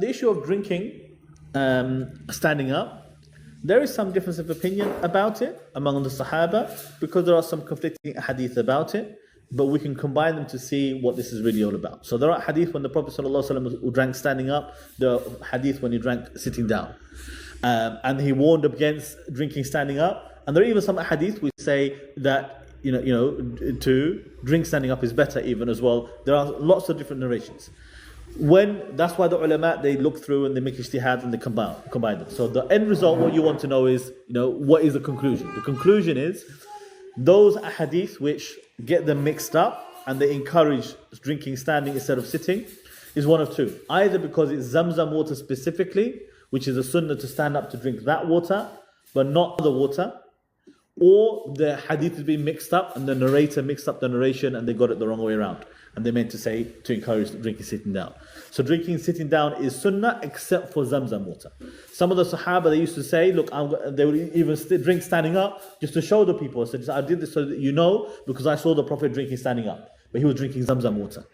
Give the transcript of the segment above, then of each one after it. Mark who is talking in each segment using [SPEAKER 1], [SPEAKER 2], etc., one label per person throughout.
[SPEAKER 1] The issue of drinking, standing up, there is some difference of opinion about it among the Sahaba because there are some conflicting hadith about it, but we can combine them to see what this is really all about. So there are hadith when the Prophet ﷺ drank standing up, the hadith when he drank sitting down. And he warned against drinking standing up. And there are even some hadith which say that to drink standing up is better even as well. There are lots of different narrations. That's why the ulama, they look through and they make ijtihad and they combine them. So the end result, what you want to know is, what is the conclusion? The conclusion is those hadith which get them mixed up and they encourage drinking standing instead of sitting is one of two. Either because it's Zamzam water specifically, which is a sunnah to stand up to drink that water, but not other water, or the hadith is being mixed up and the narrator mixed up the narration and they got it the wrong way around. And they meant to say to encourage drinking sitting down. So drinking sitting down is sunnah except for Zamzam water. Some of the Sahaba, they used to say, look, they would even drink standing up just to show the people. So I did this so that you know, because I saw the Prophet drinking standing up. But he was drinking Zamzam water.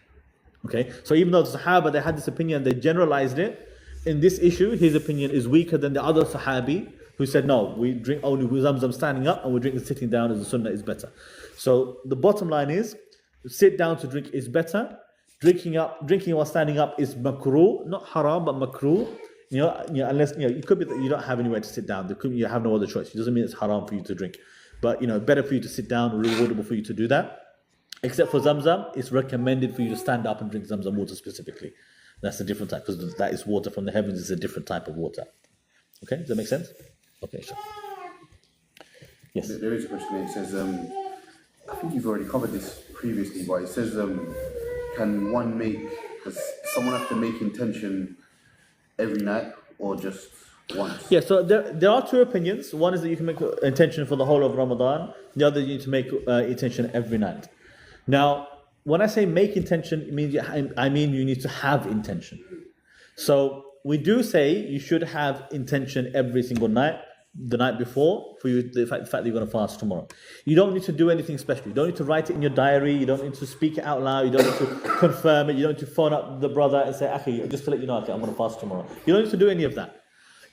[SPEAKER 1] Okay, so even though the Sahaba, they had this opinion, they generalized it. In this issue, his opinion is weaker than the other Sahabi who said, no, we drink only Zamzam standing up and we drink sitting down as the sunnah is better. So the bottom line is, sit down to drink is better. Drinking while standing up is makruh, not haram, but makruh. Unless it could be that you don't have anywhere to sit down. You have no other choice. It doesn't mean it's haram for you to drink, but better for you to sit down, rewardable for you to do that. Except for Zamzam, it's recommended for you to stand up and drink Zamzam water specifically. That's a different type because that is water from the heavens. It's a different type of water. Okay, does that make sense? Okay, sure. Yes.
[SPEAKER 2] There is a question here. It says, I think you've already covered this previously, but it says, does someone have to make intention every night or just once?
[SPEAKER 1] Yeah, so there are two opinions. One is that you can make intention for the whole of Ramadan. The other, you need to make intention every night. Now, when I say make intention, it means I mean you need to have intention. So we do say you should have intention every single night, the night before, for you, the fact that you're going to fast tomorrow. You don't need to do anything special. You don't need to write it in your diary. You don't need to speak it out loud. You don't need to confirm it. You don't need to phone up the brother and say, Akhi, just to let you know, okay, I'm going to fast tomorrow. You don't need to do any of that.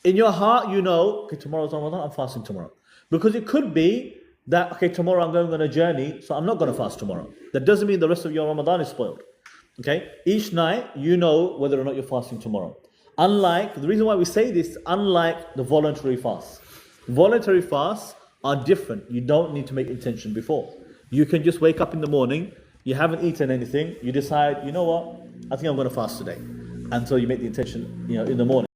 [SPEAKER 1] In your heart, okay, tomorrow's Ramadan, I'm fasting tomorrow. Because it could be that, okay, tomorrow I'm going on a journey, so I'm not going to fast tomorrow. That doesn't mean the rest of your Ramadan is spoiled. Okay? Each night, you know whether or not you're fasting tomorrow. The reason why we say this, unlike the voluntary fasts. Voluntary fasts are different. You don't need to make intention before. You can just wake up in the morning, you haven't eaten anything, you decide, you know what, I think I'm going to fast today. And so you make the intention, in the morning.